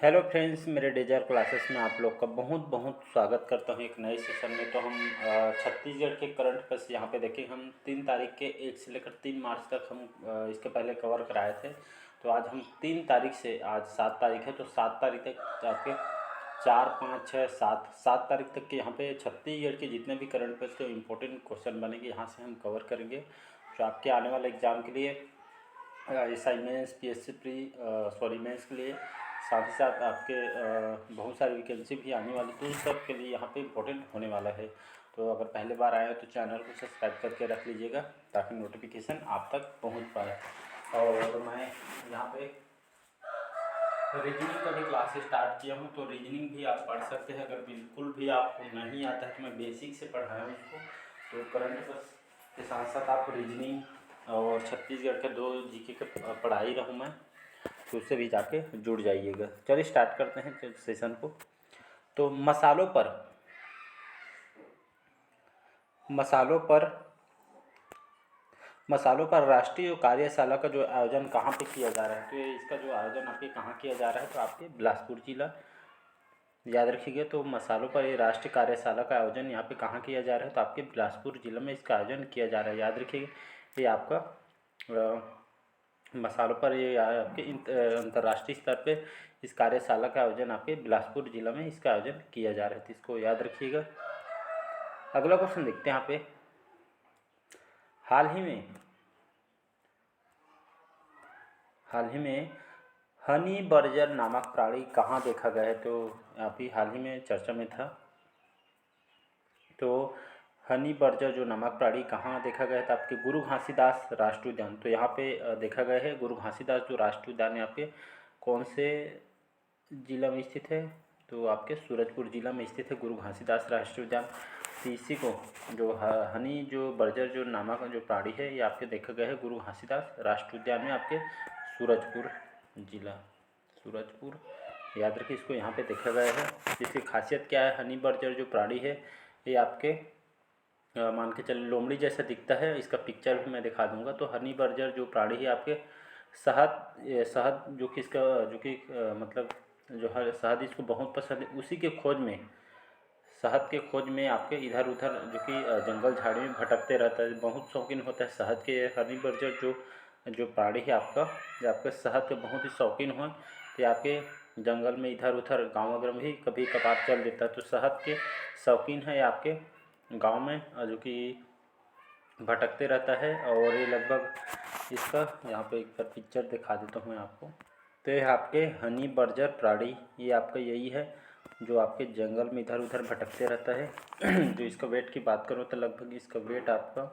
Hello friends, मेरे डेजर classes में आप लोग का बहुत बहुत स्वागत करता हूं एक नए सेशन में। तो हम छत्तीसगढ़ के करंट अफेयर्स यहाँ पे देखें। हम 3 तारीख के 1 से लेकर 3 मार्च तक हम इसके पहले कवर कराए थे। तो आज हम 3 तारीख से, आज 7 तारीख है, तो 7 तारीख तक आपके 4, 5, 6, 7 तारीख तक के यहाँ पे छत्तीसगढ़ के जितने भी करंट अफेयर्स के इम्पोर्टेंट क्वेश्चन बनेंगे यहाँ से हम कवर करेंगे। जो आपके आने वाले एग्ज़ाम के लिए SI mains, PSC pre mains के लिए, साथ ही साथ आपके बहुत सारी वैकेंसी भी आने वाली, तो उन सब के लिए यहाँ पे इम्पोर्टेंट होने वाला है। तो अगर पहले बार आए हो तो चैनल को सब्सक्राइब करके रख लीजिएगा ताकि नोटिफिकेशन आप तक पहुँच पाए। और मैं यहाँ पे रीजनिंग का भी क्लासेस स्टार्ट किया हूँ, तो रीजनिंग भी आप पढ़ सकते हैं। अगर बिल्कुल भी आपको नहीं आता है तो मैं बेसिक से पढ़ाया हूँ उसको। तो करंट अफेयर्स के साथ साथ आप रीजनिंग और छत्तीसगढ़ के 2 GK के पढ़ा ही रहूँ मैं, तो उससे भी जाके जुड़ जाइएगा। चलिए स्टार्ट करते हैं सेशन को। तो मसालों पर राष्ट्रीय कार्यशाला का जो आयोजन कहाँ पे किया जा रहा है, तो इसका जो आयोजन आपके कहाँ किया जा रहा है, तो आपके बिलासपुर जिला, याद रखिएगा। तो मसालों पर ये राष्ट्रीय कार्यशाला का आयोजन यहाँ पे कहाँ किया जा रहा है, तो आपके बिलासपुर जिला में इसका आयोजन किया जा रहा है, याद रखिएगा। ये आपका मसालों पर ये आपके अंतर्राष्ट्रीय स्तर पे इस कार्यशाला का आयोजन आपके बिलासपुर जिला में इसका आयोजन किया जा रहा है, तो इसको याद रखिएगा। अगला क्वेश्चन देखते हैं यहाँ पे। हाल ही में हनी बर्जर नामक प्राणी कहाँ देखा गया है, तो अभी हाल ही में चर्चा में था। तो हनी बर्जर जो नामक प्राणी कहाँ देखा गया था, आपके गुरु घासीदास राष्ट्रीय उद्यान। तो यहाँ पे देखा गया है गुरु घासीदास जो राष्ट्रीय उद्यान है आपके कौन से जिला में स्थित है, तो आपके सूरजपुर जिला में स्थित है गुरु घासीदास राष्ट्रीय उद्यान। तो इसी को जो हनी जो बर्जर जो नामक जो प्राणी है ये आपके देखा गया है गुरु घासीदास राष्ट्रीय उद्यान में आपके सूरजपुर जिला, सूरजपुर, याद रखिए। इसको यहाँ पे देखा गया है। इसकी खासियत क्या है, हनी बर्जर जो प्राणी है ये आपके मान के चलिए लोमड़ी जैसा दिखता है। इसका पिक्चर भी मैं दिखा दूंगा। तो हनी बर्जर जो प्राणी है आपके शहद जो कि इसका जो कि मतलब जो है शहद इसको बहुत पसंद है, उसी के खोज में, शहद के खोज में आपके इधर उधर जो कि जंगल झाड़ी में भटकते रहता है, बहुत शौकीन होता है शहद के। हनी बर्जर जो प्राणी है आपका, जो आपके शहद के बहुत ही शौकीन हो, तो आपके जंगल में इधर उधर गाँव वगैरह में भी कभी कभार चल देता है। तो शहद के शौकीन है आपके गांव में जो कि भटकते रहता है। और ये लगभग इसका यहाँ पे एक बार पिक्चर दिखा देता हूँ मैं आपको। तो ये आपके हनी बर्जर प्राणी ये आपका यही है जो आपके जंगल में इधर उधर भटकते रहता है। जो इसका वेट की बात करो तो लगभग इसका वेट आपका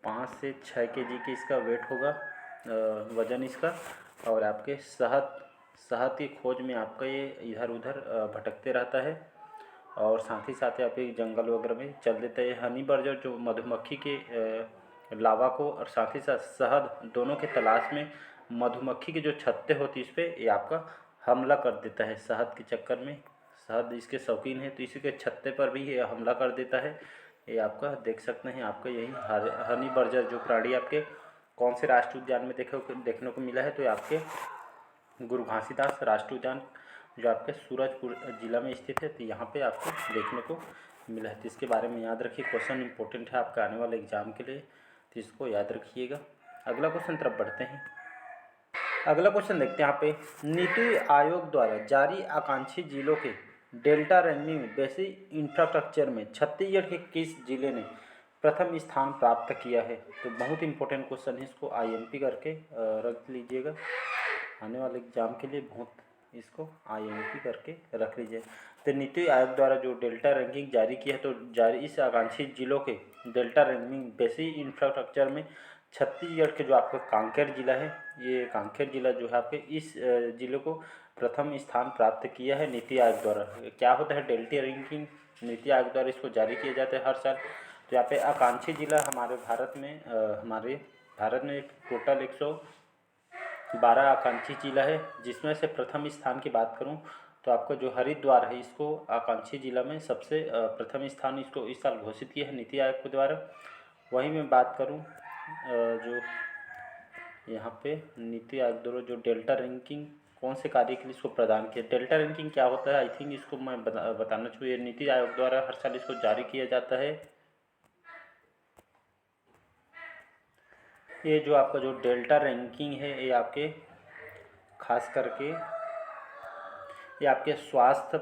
5 से 6 kg की इसका वेट होगा, वज़न इसका। और आपके शहद की खोज में आपका ये इधर उधर भटकते रहता है, और साथ ही साथ यहाँ पे जंगल वगैरह में चल देता है। हनी बर्जर जो मधुमक्खी के लावा को और साथ ही साथ शहद दोनों के तलाश में मधुमक्खी की जो छत्ते होती है इस पर ये आपका हमला कर देता है। शहद के चक्कर में शहद इसके शौकीन है तो इसी के छत्ते पर भी ये हमला कर देता है। ये आपका देख सकते हैं, आपका यही हनी बर्जर जो प्राणी आपके कौन से राष्ट्रीय उद्यान में देखने को मिला है, तो ये आपके गुरु घासीदास राष्ट्रीय उद्यान जो आपके सूरजपुर जिला में स्थित है, तो यहाँ पे आपको देखने को मिला है। तो इसके बारे में याद रखिए, क्वेश्चन इंपॉर्टेंट है आपका आने वाले एग्जाम के लिए, तो इसको याद रखिएगा। अगला क्वेश्चन तरफ बढ़ते हैं। अगला क्वेश्चन देखते हैं यहाँ पे। नीति आयोग द्वारा जारी आकांक्षी जिलों के डेल्टा रैंकिंग में बेसिक इंफ्रास्ट्रक्चर में छत्तीसगढ़ के किस जिले ने प्रथम स्थान प्राप्त किया है, तो बहुत इंपॉर्टेंट क्वेश्चन है, इसको IMP करके रख लीजिएगा आने वाले एग्जाम के लिए। बहुत इसको IMP करके रख लीजिए। तो नीति आयोग द्वारा जो डेल्टा रैंकिंग जारी किया है, तो जारी इस आकांक्षी जिलों के डेल्टा रैंकिंग बेसिक इंफ्रास्ट्रक्चर में छत्तीसगढ़ के जो आपका कांकेर जिला है, ये कांकेर जिला जो है आपके इस जिले को प्रथम स्थान प्राप्त किया है नीति आयोग द्वारा। क्या होता है डेल्टा रैंकिंग, नीति आयोग द्वारा इसको जारी किया जाता है हर साल। तो यहाँ पे आकांक्षी जिला हमारे भारत में टोटल 112 आकांक्षी जिला है, जिसमें से प्रथम स्थान की बात करूं तो आपका जो हरिद्वार है इसको आकांक्षी जिला में सबसे प्रथम स्थान इसको इस साल घोषित किया है नीति आयोग के द्वारा। वहीं मैं बात करूं जो यहाँ पे नीति आयोग द्वारा जो डेल्टा रैंकिंग कौन से कार्य के लिए इसको प्रदान किया। डेल्टा रैंकिंग क्या होता है, आई थिंक इसको मैं बताना चाहिए। नीति आयोग द्वारा हर साल इसको जारी किया जाता है। ये जो आपका जो डेल्टा रैंकिंग है, ये आपके खास करके ये आपके स्वास्थ्य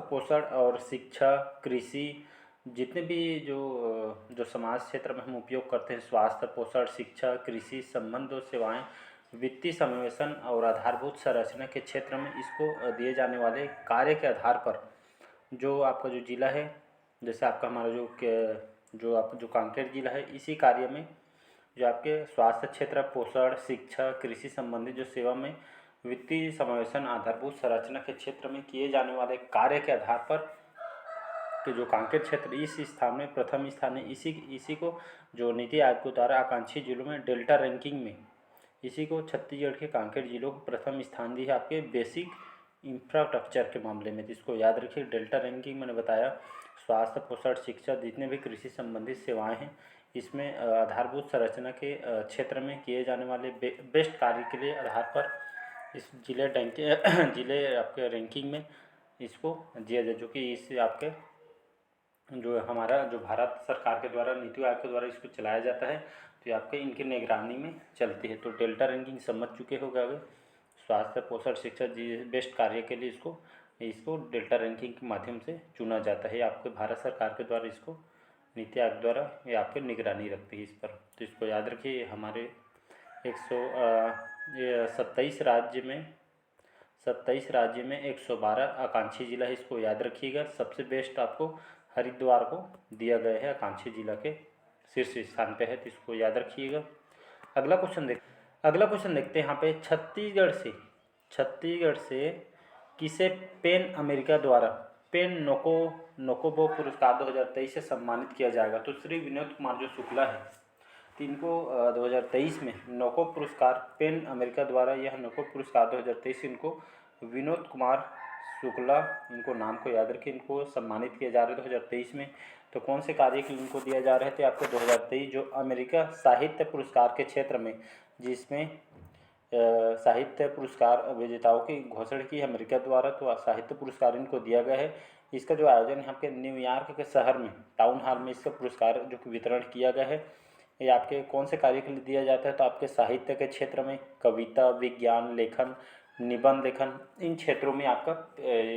पोषण और शिक्षा, कृषि, जितने भी जो समाज क्षेत्र में हम उपयोग करते हैं, स्वास्थ्य, पोषण, शिक्षा, कृषि, संबंध और सेवाएं, वित्तीय समावेशन और आधारभूत संरचना के क्षेत्र में इसको दिए जाने वाले कार्य के आधार पर जो आपका जो जिला है, जैसे आपका हमारा जो कांकेर जिला है, इसी कार्य में जो आपके स्वास्थ्य क्षेत्र, पोषण, शिक्षा, कृषि संबंधी जो सेवा में वित्तीय समावेशन आधारभूत संरचना के क्षेत्र में किए जाने वाले कार्य के आधार पर कि जो कांकेर क्षेत्र इस स्थान में प्रथम स्थान है। इसी को जो नीति आयोग के द्वारा आकांक्षी जिलों में डेल्टा रैंकिंग में इसी को छत्तीसगढ़ के कांकेर जिलों को प्रथम स्थान दी है आपके बेसिक इंफ्रास्ट्रक्चर के मामले में। जिसको याद रखिए, डेल्टा रैंकिंग मैंने बताया स्वास्थ्य, पोषण, शिक्षा, जितने भी कृषि संबंधित सेवाएं हैं, इसमें आधारभूत संरचना के क्षेत्र में किए जाने वाले बेस्ट कार्य के लिए आधार पर इस जिले आपके रैंकिंग में इसको दिया जाए, जो कि इस आपके जो हमारा जो भारत सरकार के द्वारा नीति आयोग के द्वारा इसको चलाया जाता है, तो ये आपके इनकी निगरानी में चलती है। तो डेल्टा रैंकिंग समझ चुके हो गए, स्वास्थ्य, पोषण, शिक्षा जी बेस्ट कार्य के लिए इसको डेल्टा रैंकिंग के माध्यम से चुना जाता है। आपके भारत सरकार के द्वारा इसको नीति आयोग द्वारा ये आपके निगरानी रखती है इस पर। तो इसको याद रखिए, हमारे 27 राज्य में 112 आकांक्षी जिला है, इसको याद रखिएगा। सबसे बेस्ट आपको हरिद्वार को दिया गया है, आकांक्षी जिला के शीर्ष स्थान पे है, तो इसको याद रखिएगा। अगला क्वेश्चन देखते हैं यहाँ पे, छत्तीसगढ़ से किसे पैन अमेरिका द्वारा पेन नोकोबो पुरस्कार 2023 से सम्मानित किया जाएगा। तो श्री विनोद कुमार जो शुक्ला है, तो इनको 2023 में नोको पुरस्कार पेन अमेरिका द्वारा यह नोको पुरस्कार 2023 इनको विनोद कुमार शुक्ला, इनको नाम को याद रखें, इनको सम्मानित किया जा रहा है 2023 में। तो कौन से कार्य के लिए इनको दिया जा रहा है, तो आपको 2023 जो अमेरिका साहित्य पुरस्कार के क्षेत्र में, जिसमें साहित्य पुरस्कार विजेताओं की घोषणा की अमेरिका द्वारा, तो साहित्य पुरस्कार इनको दिया गया है। इसका जो आयोजन यहाँ के न्यूयॉर्क के शहर में टाउन हॉल में इसका पुरस्कार जो कि वितरण किया गया है, ये आपके कौन से कार्य के लिए दिया जाता है, तो आपके साहित्य के क्षेत्र में कविता, विज्ञान लेखन, निबंध लेखन, इन क्षेत्रों में ये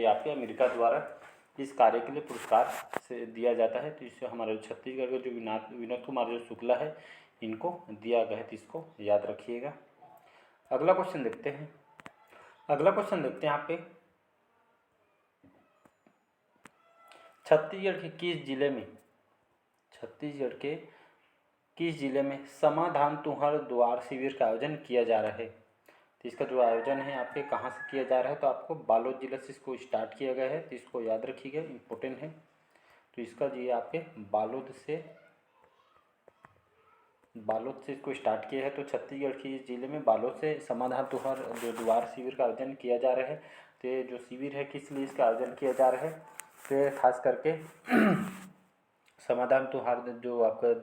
आपके अमेरिका द्वारा इस कार्य के लिए पुरस्कार से दिया जाता है। तो इससे हमारे छत्तीसगढ़ के जो विनोद कुमार जो शुक्ला है, इनको दिया गया है, तो इसको याद रखिएगा। अगला क्वेश्चन देखते हैं यहाँ पे, छत्तीसगढ़ के किस जिले में समाधान तुहर द्वार शिविर का आयोजन किया जा रहा है। तो इसका जो आयोजन है आपके कहाँ से किया जा रहा है, तो आपको बालोद जिले से इसको स्टार्ट किया गया है, तो इसको याद रखिएगा, इम्पोर्टेंट है। तो इसका जी आपके बालोद से इसको स्टार्ट किया है। तो छत्तीसगढ़ के जिले में बालोद से समाधान तुहर जो द्वार शिविर का आयोजन किया जा रहा है। तो ये जो शिविर है किस लिए इसका आयोजन किया जा रहा है, तो खास करके समाधान तुहार जो आपका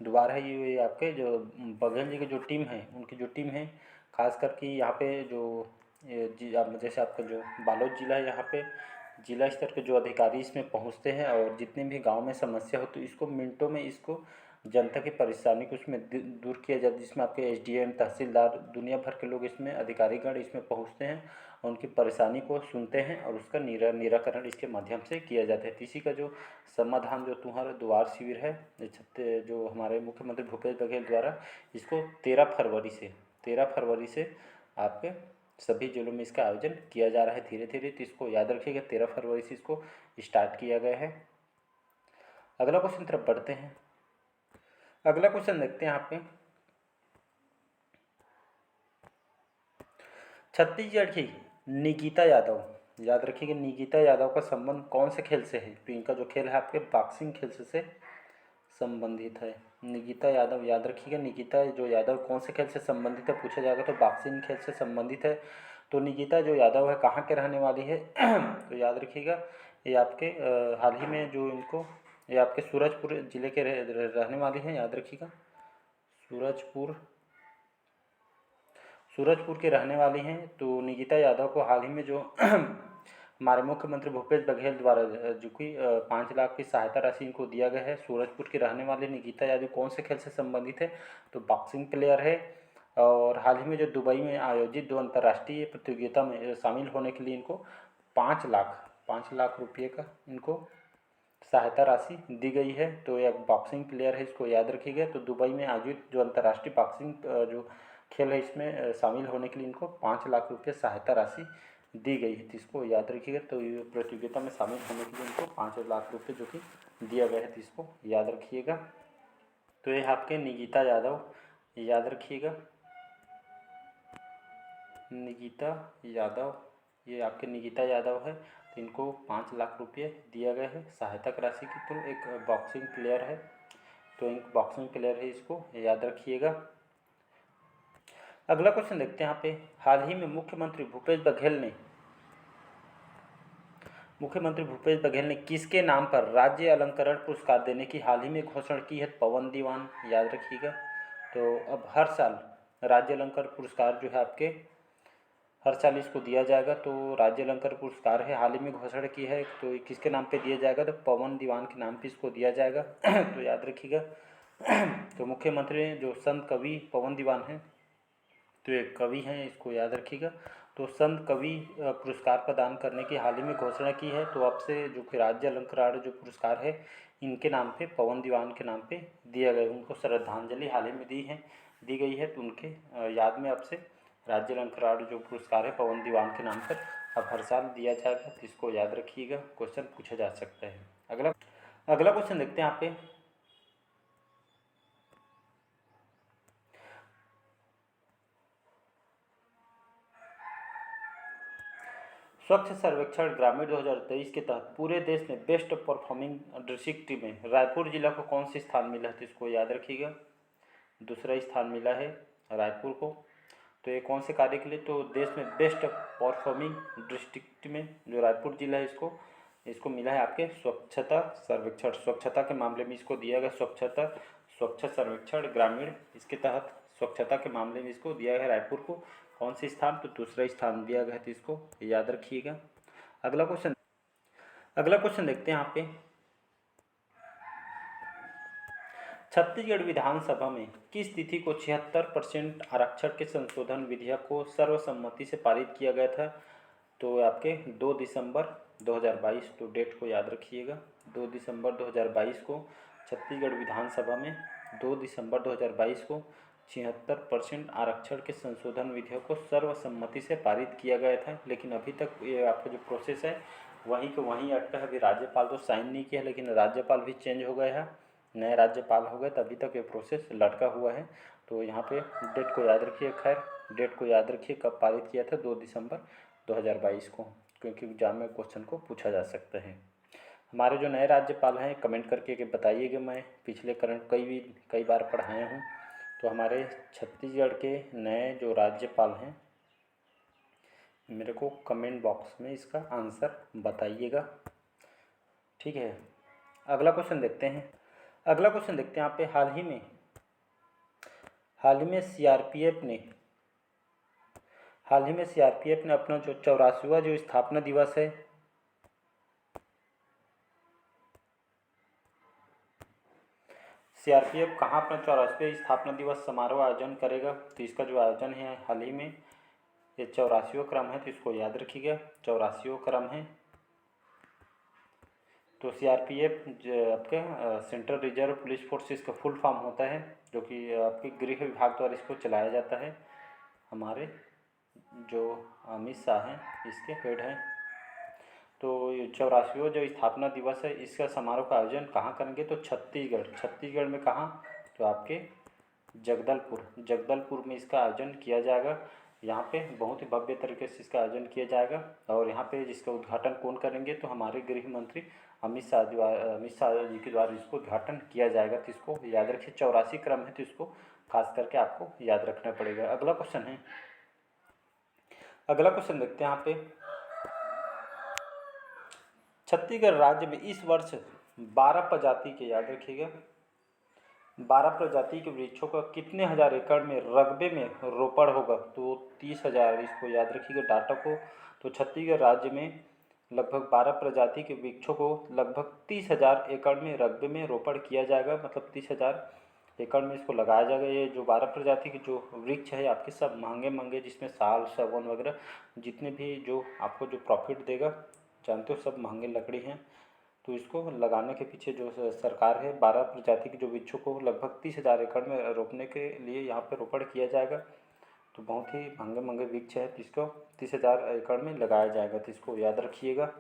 द्वार है, ये आपके जो बघेल जी की जो टीम है, उनकी जो टीम है, खास करके यहाँ पे जो जैसे आपका जो बालोद जिला है, यहाँ पे जिला स्तर के जो अधिकारी इसमें पहुँचते हैं और जितने भी गांव में समस्या हो, तो इसको मिनटों में इसको जनता की परेशानी को उसमें दूर किया जाता है। जिसमें आपके एसडीएम, तहसीलदार, दुनिया भर के लोग इसमें अधिकारीगण इसमें पहुँचते हैं और उनकी परेशानी को सुनते हैं और उसका निराकरण इसके माध्यम से किया जाता है। इसी का जो समाधान जो तुम्हारा द्वार शिविर है, जो हमारे मुख्यमंत्री भूपेश बघेल द्वारा इसको 13 फरवरी से आपके सभी जिलों में इसका आयोजन किया जा रहा है धीरे धीरे। तो इसको याद रखिएगा, 13 फरवरी से इसको स्टार्ट किया गया है। अगला क्वेश्चन तरफ बढ़ते हैं। अगला क्वेश्चन देखते हैं यहाँ पे, छत्तीसगढ़ की निकिता यादव, याद रखिएगा निकिता यादव का संबंध कौन से खेल से है, तो इनका जो खेल है आपके बॉक्सिंग खेल से संबंधित है। निकिता यादव, याद रखिएगा निकिता जो यादव कौन से खेल से संबंधित है पूछा जाएगा, तो बॉक्सिंग खेल से संबंधित है। तो निकिता जो यादव है कहाँ के रहने वाली है, तो याद रखिएगा ये आपके हाल ही में जो इनको ये आपके सूरजपुर जिले के रहने वाली हैं, याद रखिएगा सूरजपुर सूरजपुर के रहने वाली हैं। तो निकिता यादव को हाल ही में जो हमारे मुख्यमंत्री भूपेश बघेल द्वारा जो कि 5 लाख की सहायता राशि इनको दिया गया है। सूरजपुर के रहने वाले निकिता यादव कौन से खेल से संबंधित है? तो बॉक्सिंग प्लेयर है। और हाल ही में जो दुबई में आयोजित 2 अंतर्राष्ट्रीय प्रतियोगिता में शामिल होने के लिए इनको 5 लाख रुपये का इनको सहायता राशि दी गई है। तो यह बॉक्सिंग प्लेयर है, इसको याद रखिएगा। तो दुबई में आयोजित जो अंतर्राष्ट्रीय बॉक्सिंग जो खेल है इसमें शामिल होने के लिए इनको 5 लाख रुपये सहायता राशि दी गई है, तो इसको याद रखिएगा। तो ये प्रतियोगिता में शामिल होने के लिए इनको 5 लाख रुपये जो कि दिया गया है, तो इसको याद रखिएगा। तो ये आपके निकिता यादव, याद रखिएगा निकिता यादव, ये आपके निकिता यादव है। तो इनको 5 लाख रुपये दिया गया है सहायता राशि की। तो एक बॉक्सिंग प्लेयर है, तो एक बॉक्सिंग प्लेयर है, इसको याद रखिएगा। अगला क्वेश्चन देखते हैं यहाँ पे। हाल ही में मुख्यमंत्री भूपेश बघेल ने किसके नाम पर राज्य अलंकरण पुरस्कार देने की हाल ही में घोषणा की है? पवन दीवान, याद रखिएगा। तो अब हर साल राज्य अलंकरण पुरस्कार जो है आपके हर साल इसको दिया जाएगा। तो राज्य अलंकरण पुरस्कार है, हाल ही में घोषणा की है। तो किसके नाम पे दिया जाएगा? तो पवन दीवान के नाम पे इसको दिया जाएगा। तो याद रखिएगा। तो मुख्यमंत्री जो संत कवि पवन दीवान हैं, तो एक कवि हैं, इसको याद रखिएगा। तो संत कवि पुरस्कार प्रदान करने की हाल ही में घोषणा की है। तो आपसे जो कि राज्य अलंकरण जो पुरस्कार है इनके नाम पे, पवन दीवान के नाम पे दिया गया, उनको श्रद्धांजलि हाल ही में दी गई है। तो उनके याद में आपसे राज्य अलंकरण जो पुरस्कार है पवन दीवान के नाम पर अब हर साल दिया जाएगा, तो इसको याद रखिएगा, क्वेश्चन पूछा जा सकता है। अगला क्वेश्चन देखते हैं यहाँ पे। स्वच्छ सर्वेक्षण ग्रामीण 2023 के तहत पूरे देश में बेस्ट परफॉर्मिंग डिस्ट्रिक्ट में रायपुर जिला को कौन सी स्थान मिला है? तो इसको याद रखिएगा, दूसरा स्थान मिला है रायपुर को। तो ये कौन से कार्य के लिए? तो देश में बेस्ट परफॉर्मिंग डिस्ट्रिक्ट में जो रायपुर जिला है इसको मिला है आपके स्वच्छता सर्वेक्षण, स्वच्छता के मामले में इसको दिया गया स्वच्छ सर्वेक्षण ग्रामीण, इसके तहत स्वच्छता के मामले में इसको दिया गया रायपुर को कौन सी स्थान? तो दूसरा स्थान दिया गया है, तो इसको याद रखिएगा। अगला क्वेश्चन देखते हैं यहाँ पे। छत्तीसगढ़ विधानसभा में किस तिथि को 76% आरक्षण के संशोधन विधेयक को सर्वसम्मति से पारित किया गया था? तो आपके 2 दिसंबर 2022, तो डेट को याद रखिएगा। 2 दिसंबर 2022 को छत्तीसगढ़ विधानसभा में 2 दिसंबर 2022 को 76% आरक्षण के संशोधन विधेयक को सर्वसम्मति से पारित किया गया था। लेकिन अभी तक ये आपका जो प्रोसेस है वहीं के वहीं अटका है। अभी राज्यपाल तो साइन नहीं किया, लेकिन राज्यपाल भी चेंज हो गए हैं, नए राज्यपाल हो गए, तभी तक ये प्रोसेस लटका हुआ है। तो यहाँ पे डेट को याद रखिए, खैर डेट को याद रखिए कब पारित किया था, 2 दिसंबर 2022 को, क्योंकि एग्जाम में क्वेश्चन को पूछा जा सकता है। हमारे जो नए राज्यपाल हैं कमेंट करके कि बताइएगा, मैं पिछले करंट कई बार पढ़ाया हूँ। तो हमारे छत्तीसगढ़ के नए जो राज्यपाल हैं मेरे को कमेंट बॉक्स में इसका आंसर बताइएगा, ठीक है। अगला क्वेश्चन देखते हैं यहाँ पे। हाल ही में सीआरपीएफ ने अपना जो 84वां जो स्थापना दिवस है सीआरपीएफ कहाँ अपना 84वां स्थापना दिवस समारोह आयोजन करेगा? तो इसका जो आयोजन है हाल ही में ये 84वां क्रम है, तो इसको याद रखिएगा, 84वां क्रम है। तो सीआरपीएफ आपके सेंट्रल रिजर्व पुलिस फोर्स इसका फुल फॉर्म होता है, जो कि आपके गृह विभाग द्वारा इसको चलाया जाता है। हमारे जो अमित शाह हैं इसके हेड हैं। तो 84वां जो स्थापना दिवस है इसका समारोह का आयोजन कहाँ करेंगे? तो छत्तीसगढ़ में कहाँ? तो आपके जगदलपुर में इसका आयोजन किया जाएगा। यहाँ पे बहुत ही भव्य तरीके से इसका आयोजन किया जाएगा। और यहाँ पे जिसका उद्घाटन कौन करेंगे? तो हमारे गृह मंत्री अमित शाह जी के द्वारा इसको उद्घाटन किया जाएगा। तो इसको याद रखिए, 84 क्रम है, तो इसको खास करके आपको याद रखना पड़ेगा। अगला क्वेश्चन देखते हैं यहाँ पे। छत्तीसगढ़ राज्य में इस वर्ष 12 प्रजाति के, याद रखिएगा, 12 प्रजाति के वृक्षों का कितने हज़ार एकड़ में रकबे में रोपण होगा? तो 30,000, इसको याद रखिएगा डाटा को। तो छत्तीसगढ़ राज्य में लगभग 12 प्रजाति के वृक्षों को लगभग 30,000 एकड़ में रकबे में रोपण किया जाएगा, मतलब 30,000 एकड़ में इसको लगाया जाएगा। ये जो 12 प्रजाति के जो वृक्ष है आपके सब महंगे महंगे, जिसमें साल, सागौन वगैरह जितने भी जो आपको जो प्रॉफिट देगा, जानते हो सब महंगे लकड़ी हैं। तो इसको लगाने के पीछे जो सरकार है 12 प्रजाति के जो वृक्षों को लगभग 30,000 एकड़ में रोपने के लिए यहाँ पे रोपण किया जाएगा। तो बहुत ही महंगे महंगे वृक्ष है, जिसको 30,000 एकड़ में लगाया जाएगा, तो इसको याद रखिएगा।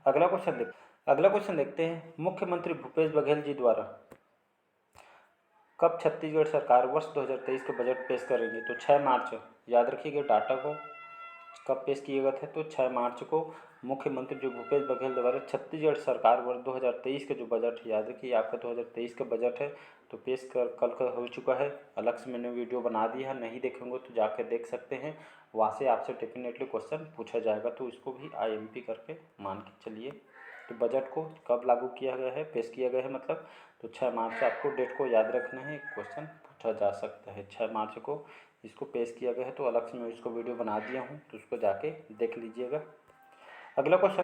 अगला क्वेश्चन देखते हैं, मुख्यमंत्री भूपेश बघेल जी द्वारा कब छत्तीसगढ़ सरकार वर्ष 2023 का बजट पेश करेंगे? तो 6 मार्च, याद रखिएगा डाटा को। कब पेश किए गए थे? तो 6 मार्च को मुख्यमंत्री जो भूपेश बघेल द्वारा छत्तीसगढ़ सरकार वर्ष 2023 का जो बजट है, याद रखिए आपका 2023 का बजट है, तो पेश कल का हो चुका है। अलग से मैंने वीडियो बना दिया है, नहीं देखेंगे तो जाकर देख सकते हैं, वहाँ से आपसे डेफिनेटली क्वेश्चन पूछा जाएगा, तो इसको भी IMP करके मान के चलिए। तो बजट को कब लागू किया गया है, पेश किया गया है मतलब, तो 6 मार्च से आपको डेट को याद रखना है, क्वेश्चन पूछा जा सकता है। 6 मार्च को इसको पेश किया गया है, तो अलग से मैं इसको वीडियो बना दिया हूँ, तो उसको जाके देख लीजिएगा। अगला क्वेश्चन,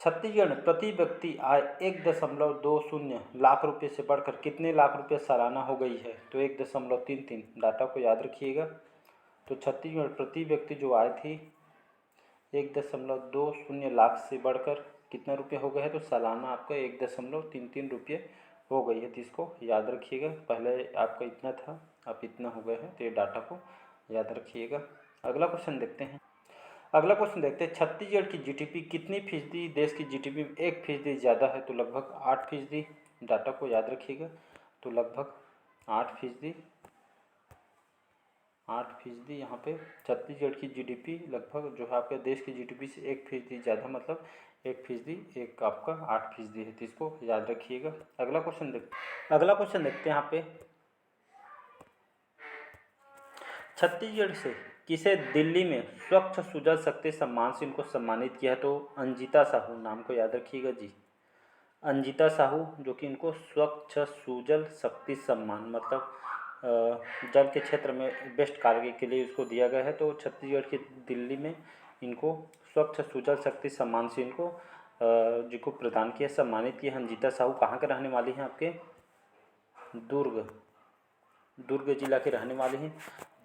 छत्तीसगढ़ में प्रति व्यक्ति आय 1.20 लाख रुपये से बढ़कर कितने लाख रुपये सालाना हो गई है? तो 1.33, डाटा को याद रखिएगा। तो छत्तीसगढ़ प्रति व्यक्ति जो आय थी 1.20 लाख से बढ़कर कितना रुपये हो गए हैं? तो सालाना आपका 1.33 रुपये हो गई है, तो इसको याद रखिएगा। पहले आपका इतना था, अब इतना हो गया है, तो ये डाटा को याद रखिएगा। अगला क्वेश्चन देखते हैं, छत्तीसगढ़ की GDP कितनी फीसदी देश की GDP में 1% ज़्यादा है? तो लगभग 8%, डाटा को याद रखिएगा। तो लगभग 8%, यहाँ पे छत्तीसगढ़ की GDP लगभग जो है आपके देश की GDP से 1% ज़्यादा, मतलब 1%, एक आपका 8% है, तो इसको याद रखिएगा। अगला क्वेश्चन देखते हैं यहाँ पे, छत्तीसगढ़ से किसे दिल्ली में स्वच्छ सुजल शक्ति सम्मान से इनको सम्मानित किया है? तो अंजिता साहू, नाम को याद रखिएगा जी, अंजिता साहू, जो कि इनको स्वच्छ सुजल शक्ति सम्मान मतलब जल के क्षेत्र में बेस्ट कार्य के लिए इसको दिया गया है। तो छत्तीसगढ़ की दिल्ली में इनको स्वच्छ सुजल शक्ति सम्मान से इनको जिनको प्रदान किया, सम्मानित किया। अंजिता साहू कहाँ के रहने वाली हैं? आपके दुर्ग जिला के रहने वाले हैं।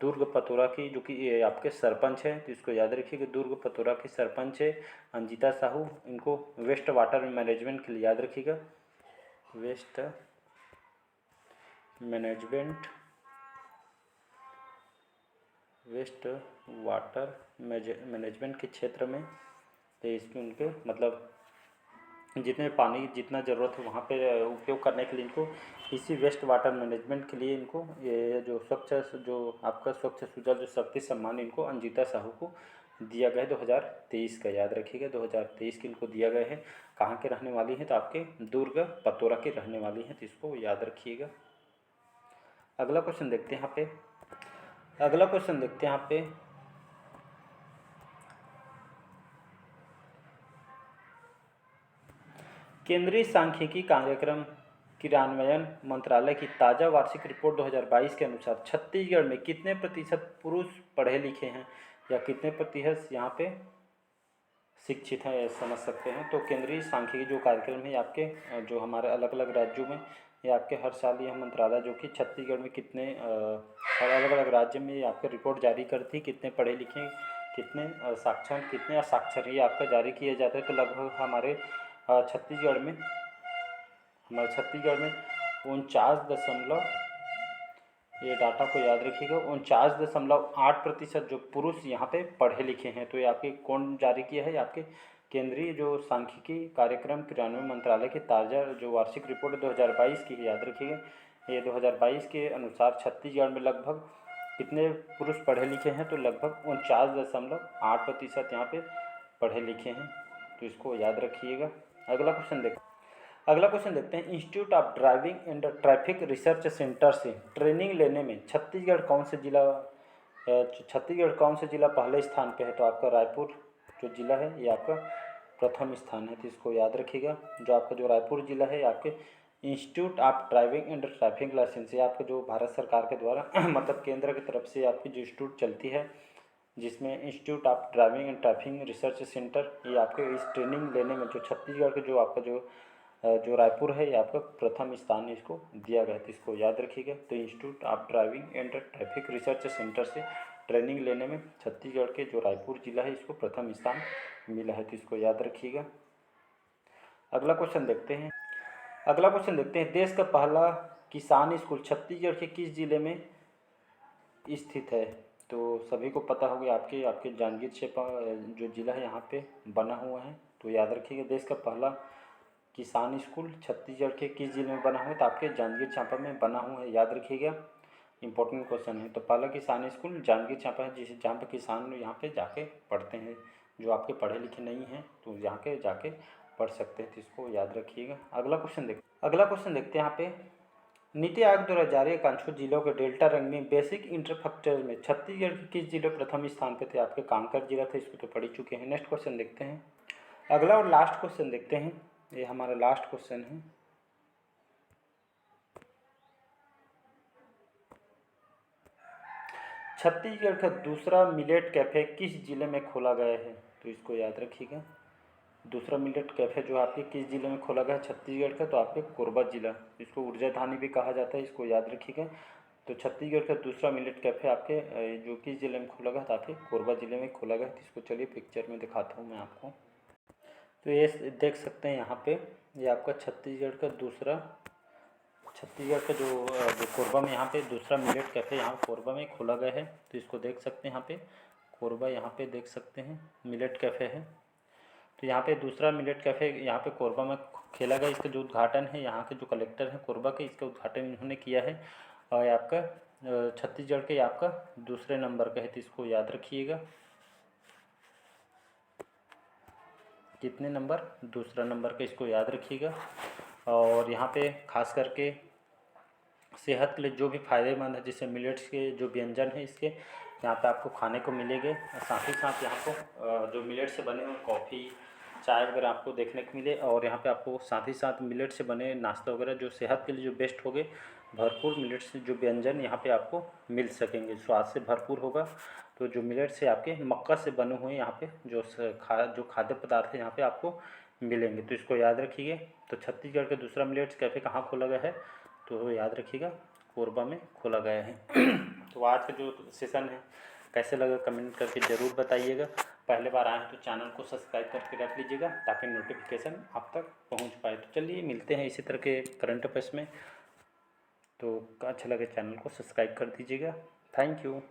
दुर्ग पतोरा की जो कि ये आपके सरपंच हैं, तो इसको याद रखिए कि दुर्ग पतोरा की सरपंच है अंजिता साहू। इनको वेस्ट वाटर मैनेजमेंट के लिए याद रखिएगा, वेस्ट वाटर मैनेजमेंट के क्षेत्र में, तो इसमें उनके मतलब जितने पानी जितना ज़रूरत है वहाँ पे उपयोग करने के लिए इनको इसी वेस्ट वाटर मैनेजमेंट के लिए इनको ये जो आपका स्वच्छ सुजल जो शक्ति सम्मान इनको अंजिता साहू को दिया गया है 2023 का, याद रखिएगा 2023 के इनको दिया गया है। कहाँ के रहने वाली हैं? तो आपके दुर्ग पतोरा के रहने वाली हैं, तो इसको याद रखिएगा। अगला क्वेश्चन देखते हैं यहाँ पे, केंद्रीय सांख्यिकी कार्यक्रम क्रियान्वयन मंत्रालय की ताज़ा वार्षिक रिपोर्ट 2022 के अनुसार छत्तीसगढ़ में कितने प्रतिशत पुरुष पढ़े लिखे हैं, या कितने प्रतिशत यहाँ पे शिक्षित हैं, समझ सकते हैं। तो केंद्रीय सांख्यिकी जो कार्यक्रम है आपके जो हमारे अलग अलग राज्यों में, ये आपके हर साल यह मंत्रालय जो कि छत्तीसगढ़ में कितने अलग अलग राज्य में ये आपके रिपोर्ट जारी करती, कितने पढ़े लिखे, कितने साक्षर, कितने असाक्षर, ये आपका जारी किया जाता है। तो लगभग हमारे छत्तीसगढ़ में 49 ये डाटा को याद रखिएगा, 49.8% जो पुरुष यहाँ पे पढ़े लिखे हैं। तो ये आपके कौन जारी किया है? आपके केंद्रीय जो सांख्यिकी कार्यक्रम क्रियान्वयन मंत्रालय की ताज़ा जो वार्षिक रिपोर्ट 2022 की है, याद रखिएगा। ये 2022 के अनुसार छत्तीसगढ़ में लगभग कितने पुरुष पढ़े लिखे हैं? तो लगभग 49.8% यहाँ पे पढ़े लिखे हैं, तो इसको याद रखिएगा। अगला क्वेश्चन देखते हैं, institute of driving and traffic research centre से ट्रेनिंग लेने में छत्तीसगढ़ कौन से जिला पहले स्थान पे है? तो आपका रायपुर जो जिला है ये आपका प्रथम स्थान है, तो इसको याद रखिएगा। जो आपका जो रायपुर जिला है आपके institute of driving and traffic licence, ये आपके जो भारत सरकार के द्वारा मतलब केंद्र की तरफ से आपकी जो इंस्टीट्यूट चलती है, जिसमें institute of driving and traffic research centre, ये आपके इस ट्रेनिंग लेने में जो छत्तीसगढ़ के जो आपका जो रायपुर है, ये आपका प्रथम स्थान इसको दिया गया था, इसको याद रखिएगा। तो institute of driving and traffic research centre से ट्रेनिंग लेने में छत्तीसगढ़ के जो रायपुर जिला है, इसको प्रथम स्थान मिला है, तो इसको याद रखिएगा। अगला क्वेश्चन देखते हैं। देश का पहला किसान स्कूल छत्तीसगढ़ के किस जिले में स्थित है? तो सभी को पता होगा, आपके जांजगीर चांपा जो जिला है यहाँ पे बना हुआ है, तो याद रखिएगा। देश का पहला किसान स्कूल छत्तीसगढ़ के किस जिले में बना हुआ है? तो आपके जांजगीर चांपा में बना हुआ है, याद रखिएगा। इंपॉर्टेंट क्वेश्चन है। तो पहला किसान स्कूल जांजगीर चांपा है, जिसे जहाँ पे किसान यहाँ पे जाके पढ़ते हैं, जो आपके पढ़े लिखे नहीं हैं तो यहाँ के जाके पढ़ सकते हैं, तो इसको याद रखिएगा। अगला क्वेश्चन देखते हैं यहाँ पे। नीति आयोग द्वारा जारी आकांक्षी जिलों के डेल्टा रंग में बेसिक इंफ्रास्ट्रक्चर में छत्तीसगढ़ के किस जिले प्रथम स्थान पे थे? आपके कांकेर जिला था, इसको तो पढ़ चुके हैं। नेक्स्ट क्वेश्चन देखते हैं। अगला और लास्ट क्वेश्चन देखते हैं, ये हमारा लास्ट क्वेश्चन है। छत्तीसगढ़ का दूसरा मिलेट कैफे किस जिले में खोला गया है? तो इसको याद रखिएगा। दूसरा मिलेट कैफ़े जो आपके किस जिले में खोला गया है छत्तीसगढ़ का? तो आपके कोरबा जिला, इसको ऊर्जा धानी भी कहा जाता है, इसको याद रखिएगा। तो छत्तीसगढ़ का दूसरा मिलेट कैफ़े आपके जो किस जिले में खोला गया था? आपके कोरबा जिले में खोला गया। तो इसको चलिए पिक्चर में दिखाता हूँ मैं आपको। तो ये देख सकते हैं यहाँ पे, ये आपका छत्तीसगढ़ का जो कोरबा में यहाँ पे दूसरा मिलेट कैफ़े यहाँ कोरबा में खोला गया है। तो इसको देख सकते हैं यहाँ पे, कोरबा यहाँ पे देख सकते हैं मिलेट कैफ़े है। तो यहाँ पे दूसरा मिलेट कैफ़े यहाँ पे कोरबा में खेला गया। इसका जो उद्घाटन है, यहाँ के जो कलेक्टर हैं कोरबा के, इसका उद्घाटन इन्होंने किया है। और आपका छत्तीसगढ़ के आपका दूसरे नंबर का है, तो इसको याद रखिएगा। कितने नंबर? दूसरा नंबर का, इसको याद रखिएगा। और यहाँ पे खास करके सेहत के लिए जो भी फ़ायदेमंद है, जैसे मिलेट्स के जो व्यंजन है, इसके यहाँ पे आपको खाने को मिलेंगे। साथ ही साथ यहाँ को जो मिलेट से बने हुए कॉफ़ी चाय वगैरह आपको देखने को मिले। और यहाँ पे आपको साथ ही साथ मिलेट से बने नाश्ता वगैरह जो सेहत के लिए जो बेस्ट होंगे, भरपूर मिलेट से जो व्यंजन यहाँ पे आपको मिल सकेंगे, स्वाद से भरपूर होगा। तो जो मिलेट से आपके मक्का से बने हुए यहाँ पे जो खाद्य पदार्थ है यहाँ पे आपको मिलेंगे, तो इसको याद रखिए। तो छत्तीसगढ़ का दूसरा मिलेट्स कैफ़े कहाँ खोला गया है? तो याद रखिएगा, कोरबा में खोला गया है। तो आज का जो सेशन है कैसे लगा कमेंट करके ज़रूर बताइएगा। पहले बार आए हैं तो चैनल को सब्सक्राइब करके रख लीजिएगा, ताकि नोटिफिकेशन आप तक पहुंच पाए। तो चलिए मिलते हैं इसी तरह के करंट अफेयर्स में। तो अच्छा लगे चैनल को सब्सक्राइब कर दीजिएगा। Thank you.